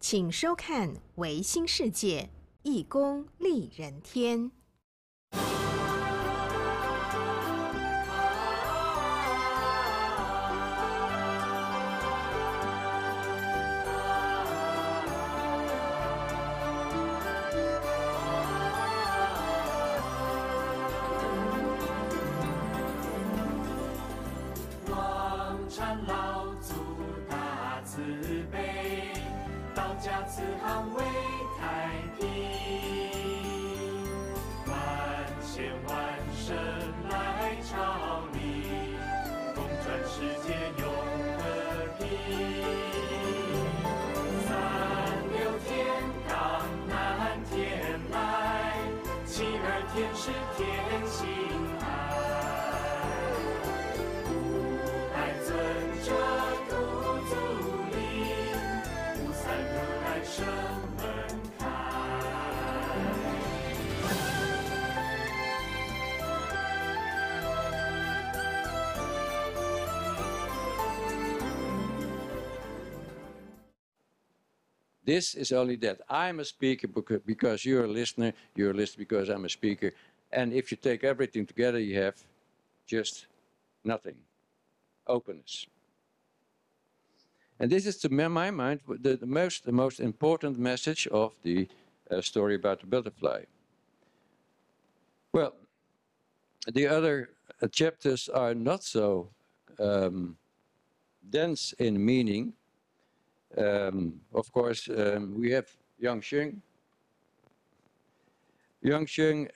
请收看《唯心世界义工利人天》。This is only that I'm a speaker because you're a listener because I'm a speaker. And if you take everything together, you have just nothing. Openness. And this is, to my mind, the most important message of the story about the butterfly. Well, the other chapters are not so dense in meaning. Of course, we have Yangsheng. Yangsheng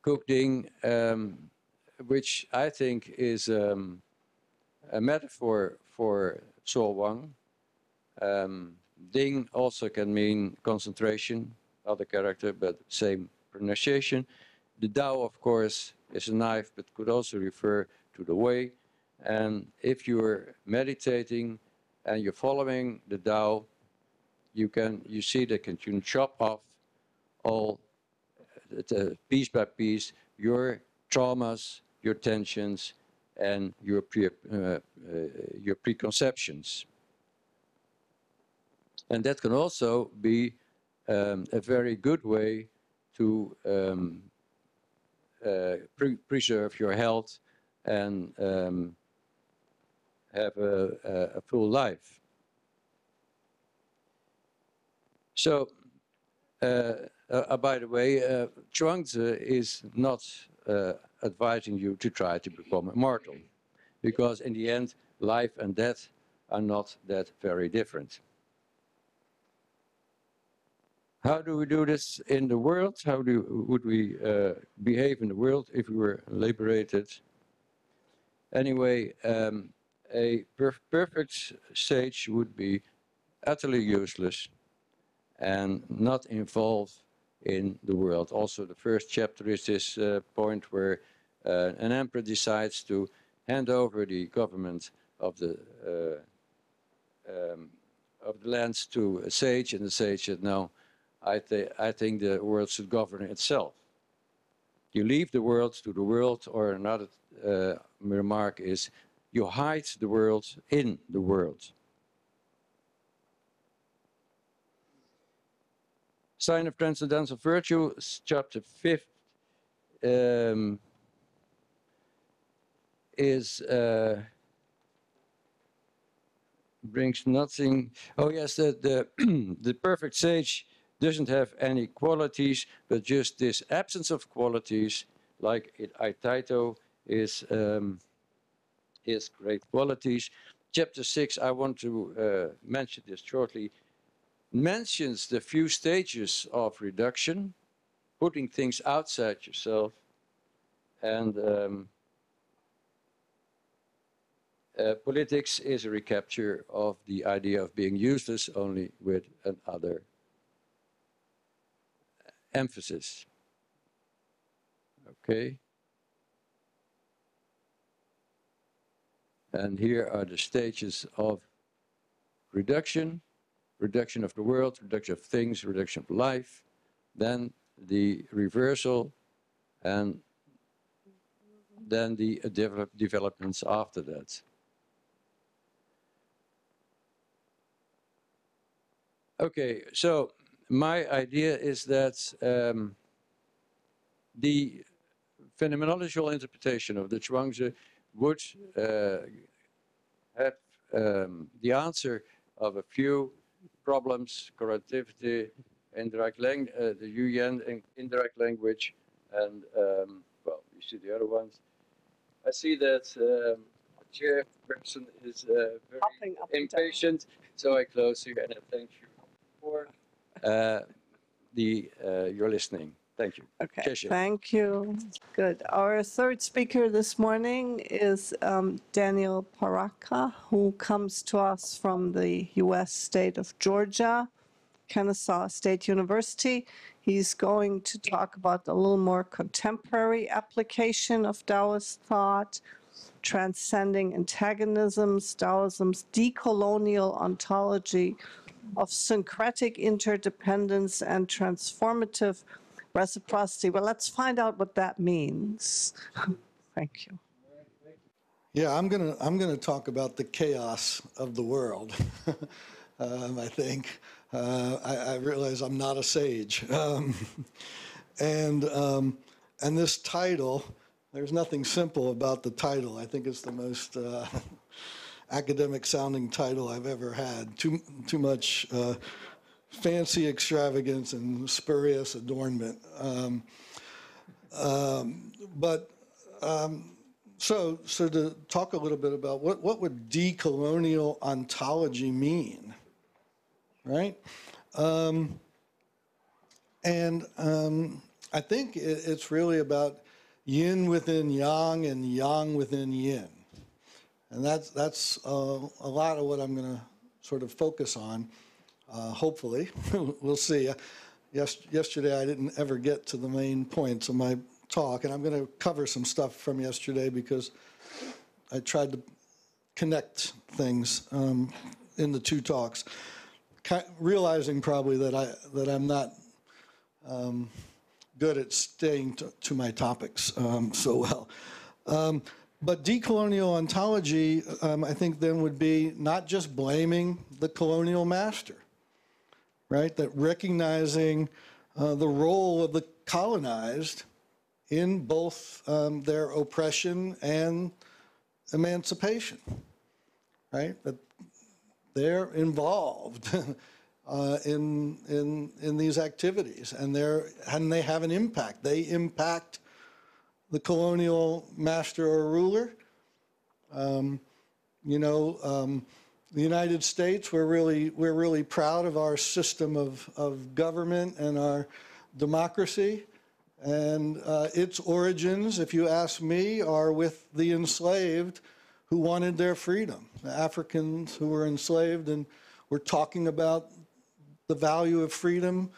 cooking, which I think is a metaphor for Solwang. Ding also can mean concentration, other character, but same pronunciation. The Dao, of course, is a knife, but could also refer to the way. And if you're meditating and you're following the Tao, you see that you can chop off all, piece by piece, your traumas, your tensions, and your preconceptions. And that can also be a very good way to preserve your health and have a full life. So, by the way, Chuangzi is not advising you to try to become immortal, because in the end, life and death are not that very different. How do we do this in the world? How would we behave in the world if we were liberated? Anyway, a perfect sage would be utterly useless and not involved in the world. Also, the first chapter is this point where an emperor decides to hand over the government of the lands to a sage, and the sage said, no, I think the world should govern itself. You leave the world to the world, or another remark is, you hide the world in the world. Sign of Transcendental Virtue, chapter 5, brings nothing. Oh yes, the perfect sage doesn't have any qualities, but just this absence of qualities, like Aitaito is great qualities. Chapter 6, I want to mention this shortly, mentions the few stages of reduction, putting things outside yourself, and politics is a recapture of the idea of being useless, only with another emphasis. Okay. And here are the stages of reduction: reduction of the world, reduction of things, reduction of life, then the reversal, and then the developments after that. Okay, so my idea is that the phenomenological interpretation of the Zhuangzi would have the answer of a few problems: correlativity, indirect the Yuyan indirect language, and well, you see the other ones. I see that the chairperson is very impatient, so I close here and I thank you for your listening. Thank you. Okay, Keshe. thank you. Good. Our third speaker this morning is Daniel Paraka, who comes to us from the U.S. state of Georgia, Kennesaw State University. He's going to talk about a little more contemporary application of Taoist thought, transcending antagonisms, Taoism's decolonial ontology of syncretic interdependence and transformative reciprocity. Well, let's find out what that means. Thank you. Yeah, I'm gonna talk about the chaos of the world. I think I realize I'm not a sage, and this title, there's nothing simple about the title. I think it's the most academic sounding title I've ever had. Too much fancy extravagance and spurious adornment. So to talk a little bit about what would decolonial ontology mean, right? I think it's really about yin within yang and yang within yin. And that's a lot of what I'm going to sort of focus on, hopefully. We'll see. Yesterday I didn't ever get to the main points of my talk, and I'm going to cover some stuff from yesterday because I tried to connect things in the two talks, realizing probably that I'm not good at staying to my topics so well. But decolonial ontology, I think then would be not just blaming the colonial master, right? That recognizing the role of the colonized in both their oppression and emancipation, right? That they're involved in these activities, and they have an impact. They impact the colonial master or ruler. The United States, we're really proud of our system of government and our democracy. And its origins, if you ask me, are with the enslaved who wanted their freedom. The Africans who were enslaved, and we're talking about the value of freedom,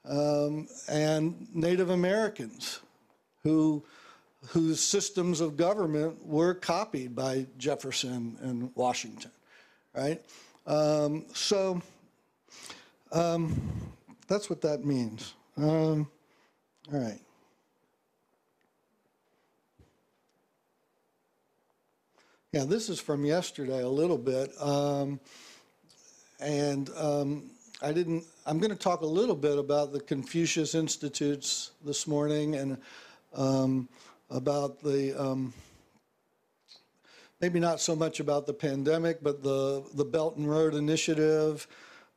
and Native Americans whose systems of government were copied by Jefferson and Washington, right? So that's what that means. All right. Yeah, this is from yesterday a little bit, I'm going to talk a little bit about the Confucius Institutes this morning, and about the, maybe not so much about the pandemic, but the Belt and Road Initiative,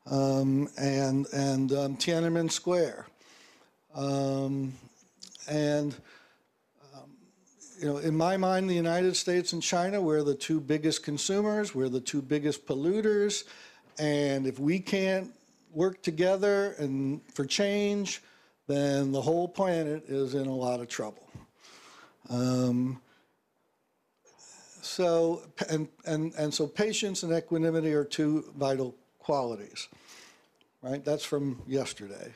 and Tiananmen Square. In my mind, the United States and China, we're the two biggest consumers, we're the two biggest polluters, and if we can't work together and for change, then the whole planet is in a lot of trouble. So patience and equanimity are two vital qualities, right? That's from yesterday.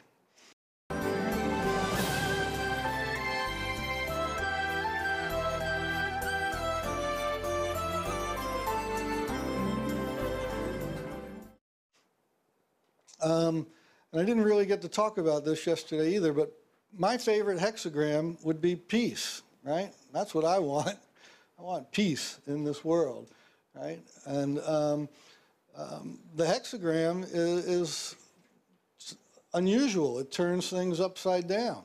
And I didn't really get to talk about this yesterday either, but my favorite hexagram would be peace, right? That's what I want. I want peace in this world, right? And the hexagram is unusual. It turns things upside down.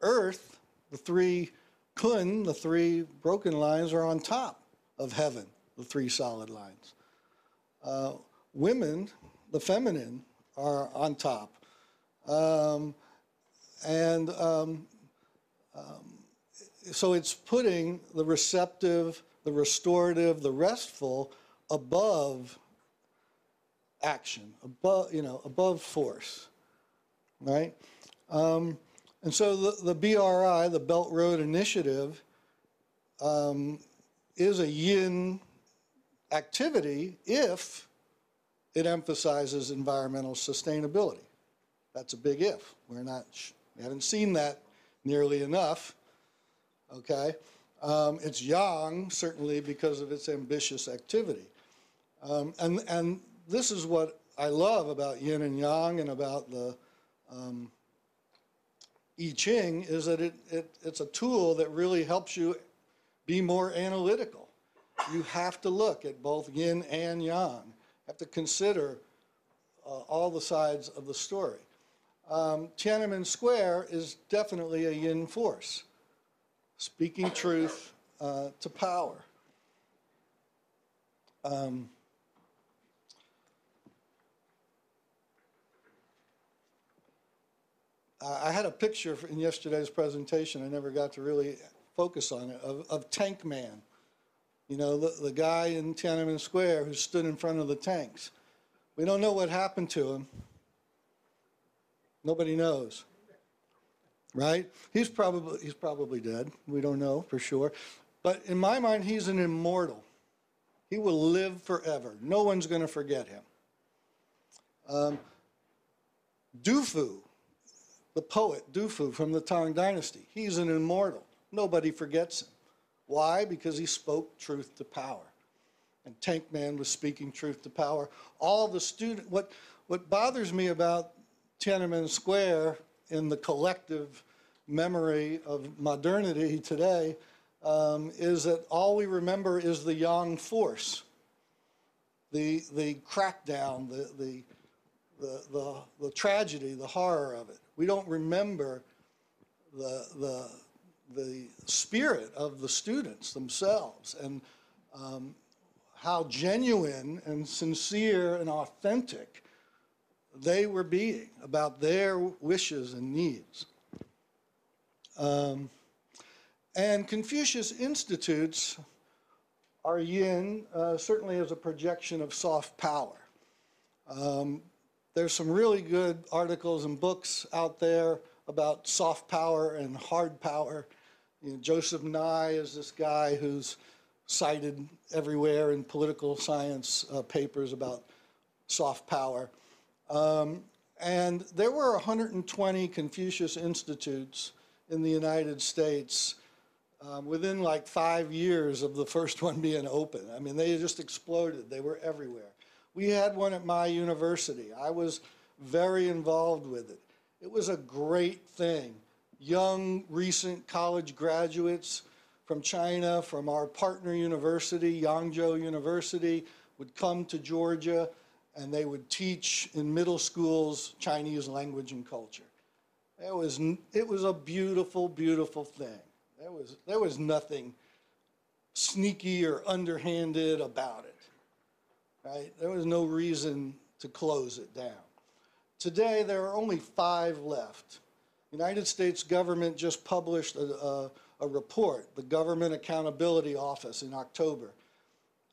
Earth, the three kun, the three broken lines, are on top of heaven, the three solid lines. Women, the feminine, are on top. So it's putting the receptive, the restorative, the restful above action, above force, right? And so the BRI, the Belt Road Initiative, is a yin activity if it emphasizes environmental sustainability. That's a big if. We haven't seen that nearly enough, okay? It's yang, certainly, because of its ambitious activity. And this is what I love about yin and yang and about the I Ching, is that it's a tool that really helps you be more analytical. You have to look at both yin and yang. You have to consider all the sides of the story. Tiananmen Square is definitely a yin force, speaking truth to power. I had a picture in yesterday's presentation, I never got to really focus on it, of Tank Man. You know, the guy in Tiananmen Square who stood in front of the tanks. We don't know what happened to him. Nobody knows, right? He's probably dead. We don't know for sure. But in my mind, he's an immortal. He will live forever. No one's going to forget him. Du Fu, the poet Du Fu from the Tang Dynasty, he's an immortal. Nobody forgets him. Why? Because he spoke truth to power. And Tank Man was speaking truth to power. All the students, what bothers me about Tiananmen Square in the collective memory of modernity today is that all we remember is the yang force, the crackdown, the tragedy, the horror of it. We don't remember the spirit of the students themselves and how genuine and sincere and authentic they were being about their wishes and needs. And Confucius Institutes are yin, certainly as a projection of soft power. There's some really good articles and books out there about soft power and hard power. You know, Joseph Nye is this guy who's cited everywhere in political science papers about soft power. And there were 120 Confucius Institutes in the United States within like 5 years of the first one being open. I mean, they just exploded. They were everywhere. We had one at my university. I was very involved with it. It was a great thing. Young, recent college graduates from China, from our partner university, Yangzhou University, would come to Georgia, and they would teach in middle schools Chinese language and culture. It was a beautiful, beautiful thing. There was nothing sneaky or underhanded about it, right? There was no reason to close it down. Today, there are only 5 left. The United States government just published a report, the Government Accountability Office, in October,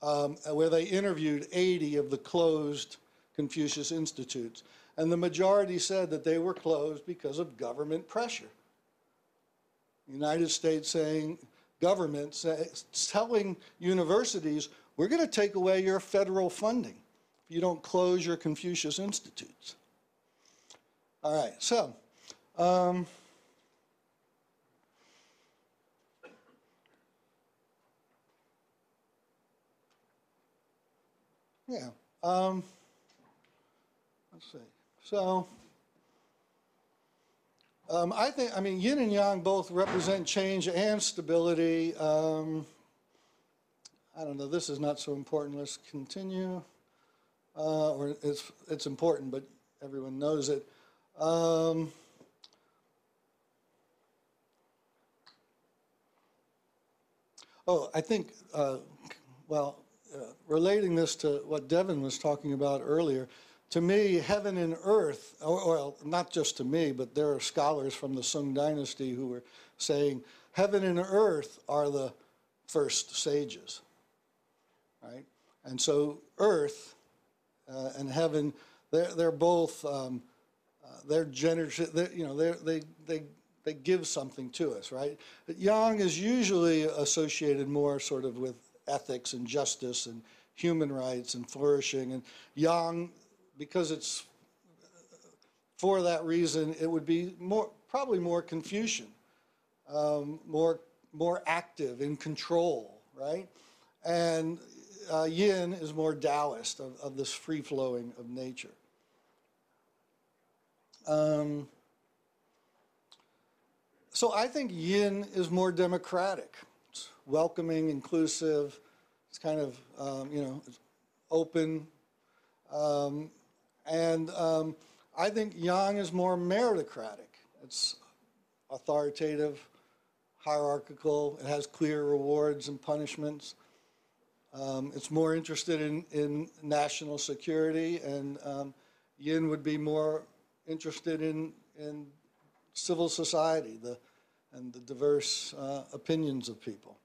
where they interviewed 80 of the closed Confucius Institutes. And the majority said that they were closed because of government pressure. The United States telling universities, we're going to take away your federal funding if you don't close your Confucius Institutes. All right, so yeah, let's see. So I mean, yin and yang both represent change and stability. I don't know, this is not so important. Let's continue. Or it's important, but everyone knows it. Oh, I think, relating this to what Devin was talking about earlier, to me, heaven and earth, well, not just to me, but there are scholars from the Sung dynasty who were saying heaven and earth are the first sages, right? And so earth and heaven, they're both, they're generous, they give something to us, right? But yang is usually associated more sort of with ethics and justice and human rights and flourishing. And yang, because it's for that reason, it would be probably more Confucian, more active, in control, right? And yin is more Taoist, of this free flowing of nature. So I think yin is more democratic. It's welcoming, inclusive. It's kind of, it's open. I think yang is more meritocratic. It's authoritative, hierarchical. It has clear rewards and punishments. It's more interested in national security, and yin would be more interested in civil society and the diverse opinions of people.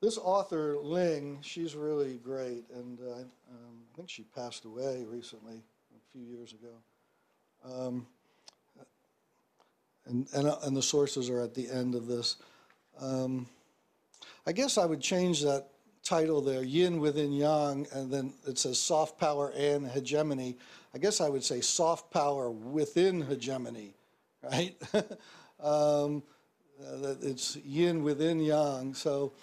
This author, Ling, she's really great, and I think she passed away recently, a few years ago. And the sources are at the end of this. I guess I would change that title there, Yin within Yang, and then it says soft power and hegemony. I guess I would say soft power within hegemony, right? It's Yin within Yang. So,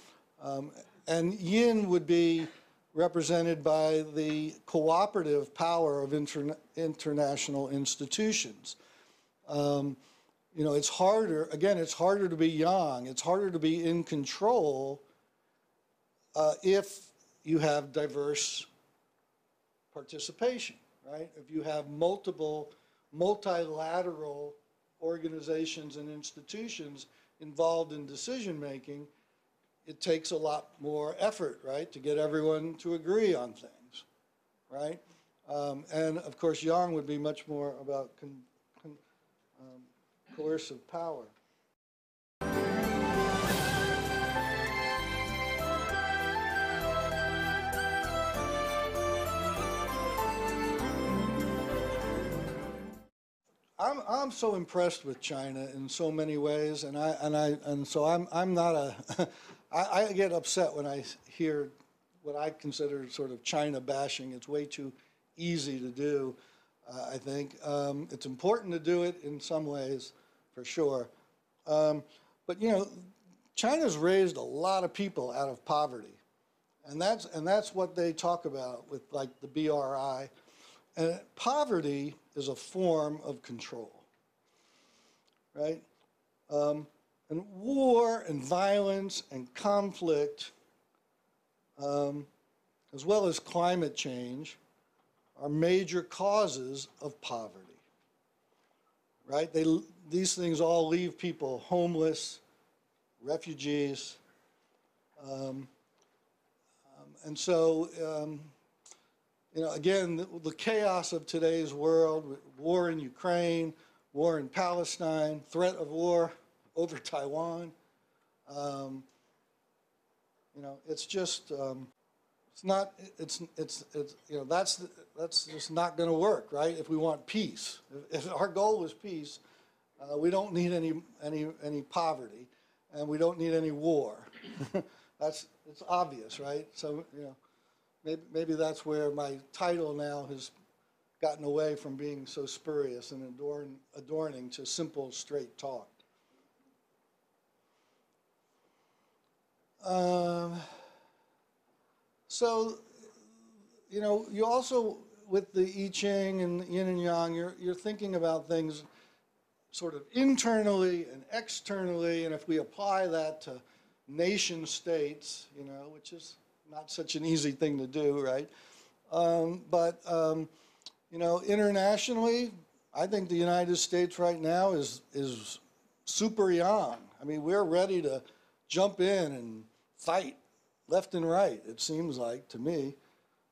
and Yin would be represented by the cooperative power of international institutions. It's harder, again, it's harder to be Yang. It's harder to be in control if you have diverse participation, right? If you have multilateral organizations and institutions involved in decision making, it takes a lot more effort, right, to get everyone to agree on things, right? And of course, Yang would be much more about coercive power. I'm so impressed with China in so many ways, and so I'm not a I get upset when I hear what I consider sort of China bashing. It's way too easy to do. I think it's important to do it in some ways, for sure. But China's raised a lot of people out of poverty, and that's what they talk about with like the BRI. And poverty is a form of control, right? And war and violence and conflict, as well as climate change, are major causes of poverty, right? These things all leave people homeless, refugees, and so, again, the chaos of today's world, war in Ukraine, war in Palestine, threat of war over Taiwan, it's just, that's just not going to work, right? If we want peace, if our goal is peace, we don't need any poverty, and we don't need any war. It's obvious, right? So maybe that's where my title now has gotten away from being so spurious and adorning to simple, straight talk. So, you also, with the I Ching and yin and yang, you're thinking about things sort of internally and externally, and if we apply that to nation states, you know, which is not such an easy thing to do, right? You know, internationally, I think the United States right now is super young. I mean, we're ready to jump in and fight left and right, it seems like to me.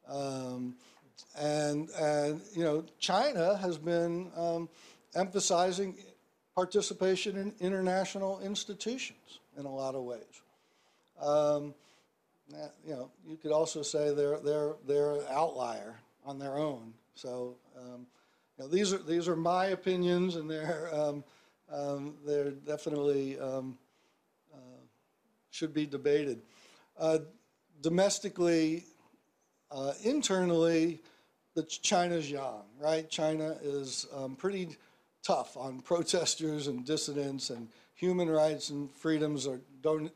And you know, China has been emphasizing participation in international institutions in a lot of ways. You know, you could also say they're an outlier on their own. So you know, these are my opinions, and they're definitely should be debated. Domestically, internally, China's young, right? China is pretty tough on protesters and dissidents, and human rights and freedoms don't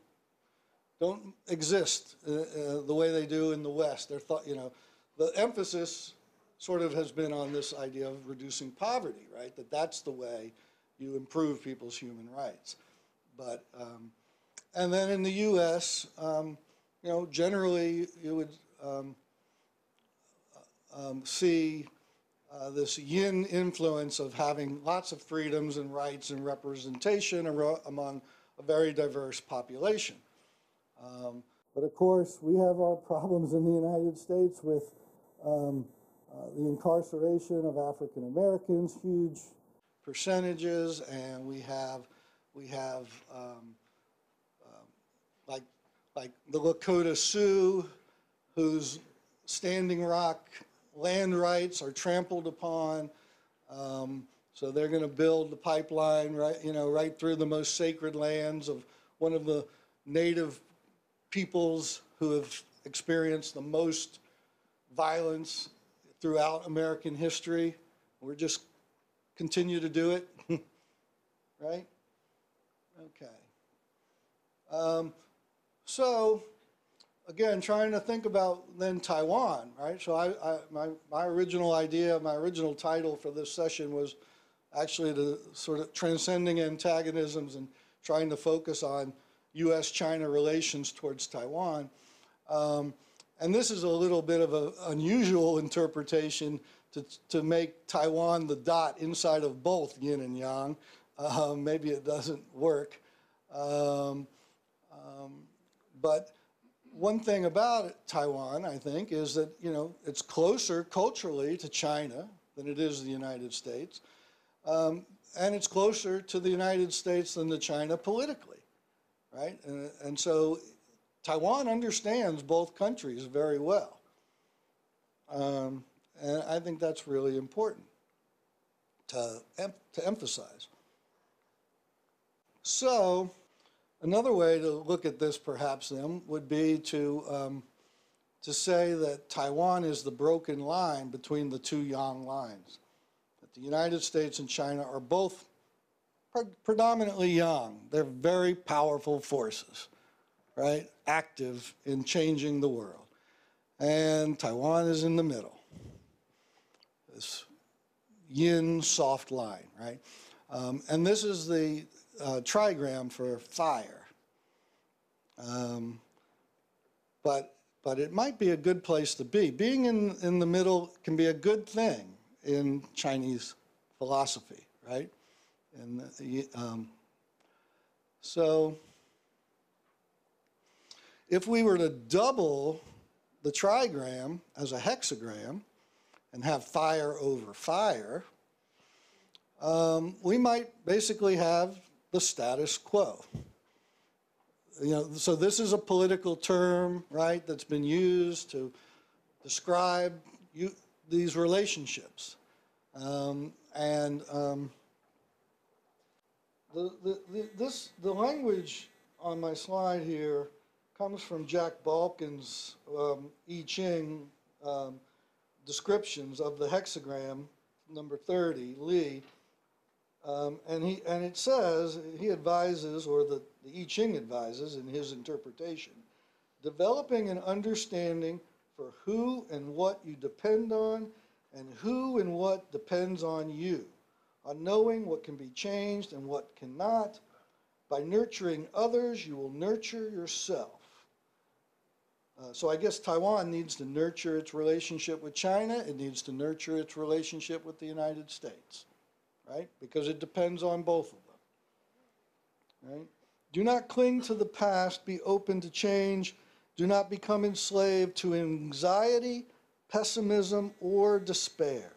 exist the way they do in the West. They're thought, you know, the emphasis sort of has been on this idea of reducing poverty, right? That's the way you improve people's human rights. But and then in the U.S., you know, generally you would see this yin influence of having lots of freedoms and rights and representation among a very diverse population. But of course, we have our problems in the United States with the incarceration of African Americans, huge percentages, and we have like the Lakota Sioux, whose Standing Rock land rights are trampled upon. So they're going to build the pipeline right through the most sacred lands of one of the native peoples who have experienced the most violence throughout American history. We're just continue to do it, right? Okay. So again, trying to think about then Taiwan, right? So my original idea, my original title for this session was actually to sort of transcending antagonisms and trying to focus on U.S.-China relations towards Taiwan. And this is a little bit of an unusual interpretation to make Taiwan the dot inside of both yin and yang. Maybe it doesn't work. But one thing about Taiwan, I think, is that, you know, it's closer culturally to China than it is the United States. And it's closer to the United States than to China politically, right? And so Taiwan understands both countries very well. And I think that's really important to emphasize. So another way to look at this perhaps then would be to say that Taiwan is the broken line between the two yang lines. That the United States and China are both predominantly yang. They're very powerful forces, right? Active in changing the world. And Taiwan is in the middle. This yin soft line, right? And this is the trigram for fire. But it might be a good place to be. Being in the middle can be a good thing in Chinese philosophy, right? And so if we were to double the trigram as a hexagram and have fire over fire, we might basically have the status quo. You know, so this is a political term, right, that's been used to describe these relationships. The language on my slide here comes from Jack Balkin's I Ching descriptions of the hexagram, number 30, Li. And it says, he advises, or the I Ching advises in his interpretation, developing an understanding for who and what you depend on and who and what depends on you on knowing what can be changed and what cannot. By nurturing others, you will nurture yourself. So I guess Taiwan needs to nurture its relationship with China. It needs to nurture its relationship with the United States, right? Because it depends on both of them, right? Do not cling to the past. Be open to change. Do not become enslaved to anxiety, pessimism, or despair.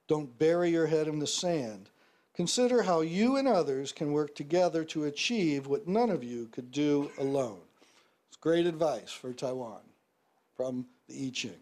Don't bury your head in the sand. Consider how you and others can work together to achieve what none of you could do alone. It's great advice for Taiwan from the I Ching.